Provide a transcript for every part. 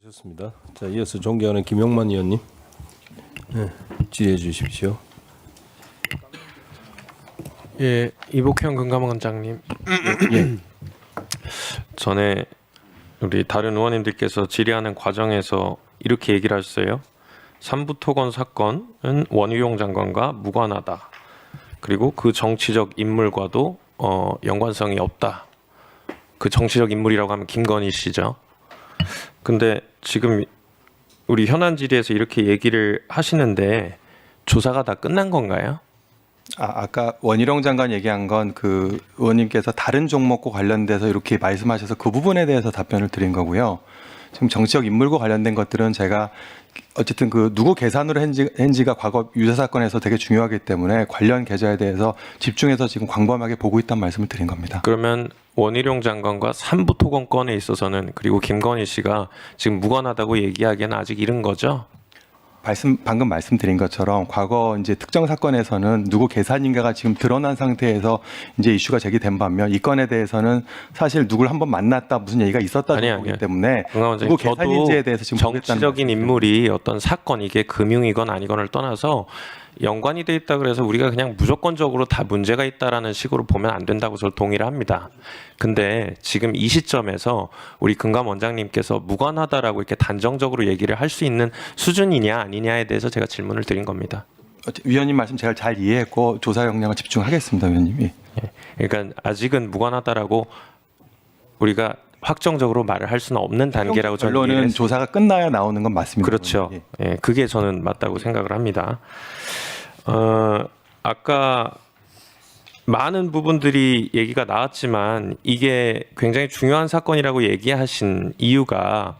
좋습니다. 자, 이어서 존경하는 김용만 의원님, 질의해 주십시오. 예, 이복현 금감원장님. 예. 전에 우리 다른 의원님들께서 질의하는 과정에서 이렇게 얘기를 하셨어요. 삼부토건 사건은 원희룡 장관과 무관하다. 그리고 그 정치적 인물과도 연관성이 없다. 그 정치적 인물이라고 하면 김건희 씨죠. 근데 지금 우리 현안 질의에서 이렇게 얘기를 하시는데 조사가 다 끝난 건가요? 아까 원희룡 장관 얘기한 건 그 의원님께서 다른 종목과 관련돼서 이렇게 말씀하셔서 그 부분에 대해서 답변을 드린 거고요. 지금 정치적 인물과 관련된 것들은 제가 어쨌든 그 누구 계산으로 한지가 과거 유사 사건에서 되게 중요하기 때문에 관련 계좌에 대해서 집중해서 지금 광범하게 보고 있다는 말씀을 드린 겁니다. 그러면 원희룡 장관과 삼부토건 건에 있어서는 그리고 김건희 씨가 지금 무관하다고 얘기하기에는 아직 이른 거죠? 방금 말씀드린 것처럼 과거 이제 특정 사건에서는 누구 계산인가가 지금 드러난 상태에서 이제 이슈가 제기된 반면 이 건에 대해서는 사실 누굴 한번 만났다 무슨 얘기가 있었다는 거기 때문에 누구 계산인지에 대해서 지금 정치적인 인물이 어떤 사건 이게 금융이건 아니건을 떠나서 연관이 돼 있다 그래서 우리가 그냥 무조건적으로 다 문제가 있다라는 식으로 보면 안 된다고 저는 동의를 합니다. 근데 지금 이 시점에서 우리 금감 원장님께서 무관하다라고 이렇게 단정적으로 얘기를 할 수 있는 수준이냐 아니냐에 대해서 제가 질문을 드린 겁니다. 위원님 말씀 제가 잘 이해했고 조사 역량을 집중하겠습니다, 위원님. 그러니까 아직은 무관하다라고 우리가 확정적으로 말을 할 수는 없는 단계라고 저는 이해를 결론은 했습니다. 조사가 끝나야 나오는 건 맞습니다. 그렇죠. 예, 그게 저는 맞다고 생각을 합니다. 아까 많은 부분들이 얘기가 나왔지만 이게 굉장히 중요한 사건이라고 얘기하신 이유가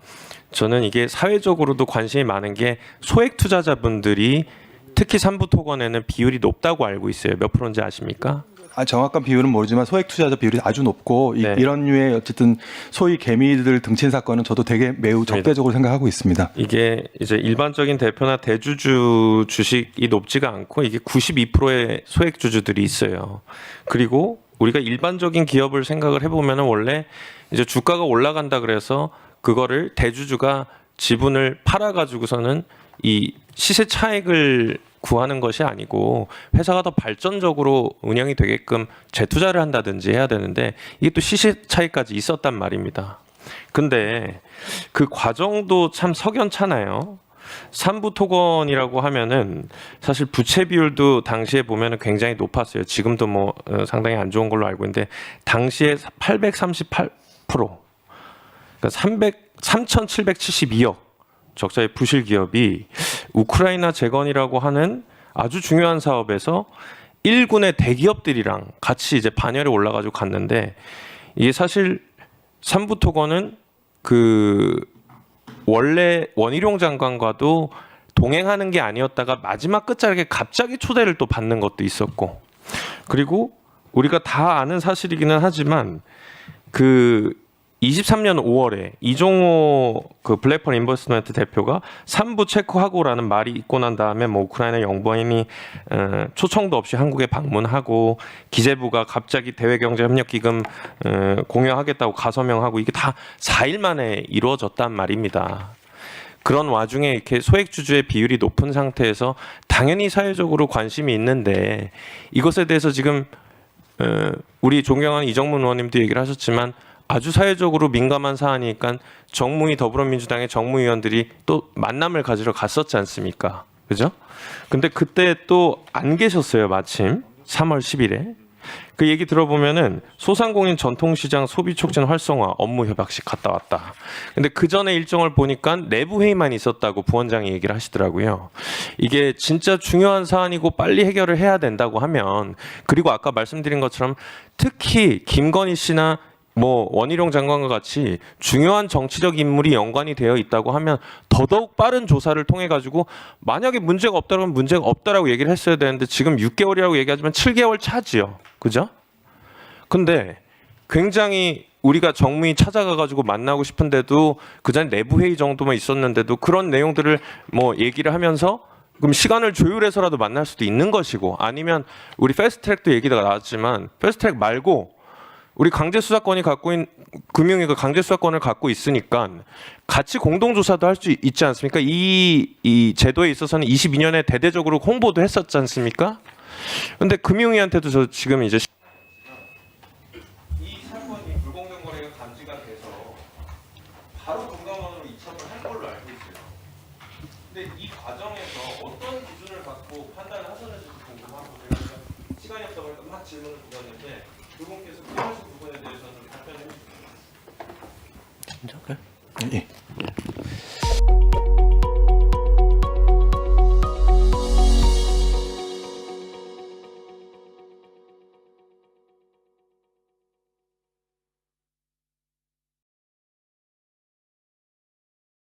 저는 이게 사회적으로도 관심이 많은 게 소액 투자자분들이 특히 삼부토건에는 비율이 높다고 알고 있어요. 몇 프로인지 아십니까? 정확한 비율은 모르지만 소액 투자자 비율이 아주 높고 네. 이런 류의 어쨌든 소위 개미들 등친 사건은 저도 되게 매우 적대적으로 생각하고 있습니다. 이게 이제 일반적인 대표나 대주주 주식이 높지가 않고 이게 92%의 소액 주주들이 있어요. 그리고 우리가 일반적인 기업을 생각을 해보면 원래 이제 주가가 올라간다 그래서 그거를 대주주가 지분을 팔아가지고서는 이 시세 차익을 구하는 것이 아니고 회사가 더 발전적으로 운영이 되게끔 재투자를 한다든지 해야 되는데 이게 또 시세 차익까지 있었단 말입니다. 근데 그 과정도 참 석연찮아요. 삼부토건이라고 하면은 사실 부채 비율도 당시에 보면은 굉장히 높았어요. 지금도 뭐 상당히 안 좋은 걸로 알고 있는데 당시에 838%, 그러니까 3,772억 적자의 부실 기업이 우크라이나 재건이라고 하는 아주 중요한 사업에서 일군의 대기업들이랑 같이 이제 반열에 올라가지고 갔는데 이게 사실 삼부토건은 그 원래 원희룡 장관과도 동행하는 게 아니었다가 마지막 끝자락에 갑자기 초대를 또 받는 것도 있었고 그리고 우리가 다 아는 사실이기는 하지만 그 23년 5월에 이종호 그 블랙펄 인버스먼트 대표가 3부 체크하고라는 말이 있고 난 다음에 뭐 우크라이나 영부인이 초청도 없이 한국에 방문하고 기재부가 갑자기 대외경제협력기금 공유하겠다고 가서명하고 이게 다 4일 만에 이루어졌단 말입니다. 그런 와중에 이렇게 소액 주주의 비율이 높은 상태에서 당연히 사회적으로 관심이 있는데 이것에 대해서 지금 우리 존경하는 이정문 의원님도 얘기를 하셨지만 아주 사회적으로 민감한 사안이니까 정무위 더불어민주당의 정무위원들이 또 만남을 가지러 갔었지 않습니까? 그죠? 근데 그때 또 안 계셨어요, 마침 3월 10일에. 그 얘기 들어보면은 소상공인 전통시장 소비 촉진 활성화 업무 협약식 갔다 왔다. 근데 그 전에 일정을 보니까 내부 회의만 있었다고 부원장이 얘기를 하시더라고요. 이게 진짜 중요한 사안이고 빨리 해결을 해야 된다고 하면 그리고 아까 말씀드린 것처럼 특히 김건희 씨나 뭐 원희룡 장관과 같이 중요한 정치적 인물이 연관이 되어 있다고 하면 더더욱 빠른 조사를 통해 가지고 만약에 문제가 없다면 문제가 없다라고 얘기를 했어야 되는데 지금 6개월이라고 얘기하지만 7개월 차지요. 그죠? 근데 굉장히 우리가 정무위 찾아가 가지고 만나고 싶은데도 그전에 내부 회의 정도만 있었는데도 그런 내용들을 뭐 얘기를 하면서 그럼 시간을 조율해서라도 만날 수도 있는 것이고 아니면 우리 패스트트랙도 얘기가 나왔지만 패스트트랙 말고 우리 강제 수사권이 갖고 있는 금융위가 강제 수사권을 갖고 있으니까 같이 공동 조사도 할 수 있지 않습니까? 이 제도에 있어서는 22년에 대대적으로 홍보도 했었지 않습니까? 근데 금융위한테도 저 지금 이제 이 사건이 불공정 거래가 감지가 돼서 바로 금감원으로 이첩을 한 걸로 알고 있어요. 근데 이 과정에서 어떤 기준을 갖고 판단을 하셨는지 궁금하고 제가 시간이 없다 보니까 막 질문을 드렸는데 두 분께서 필요하신 부분에 대해서는 답변해 주세요. 예.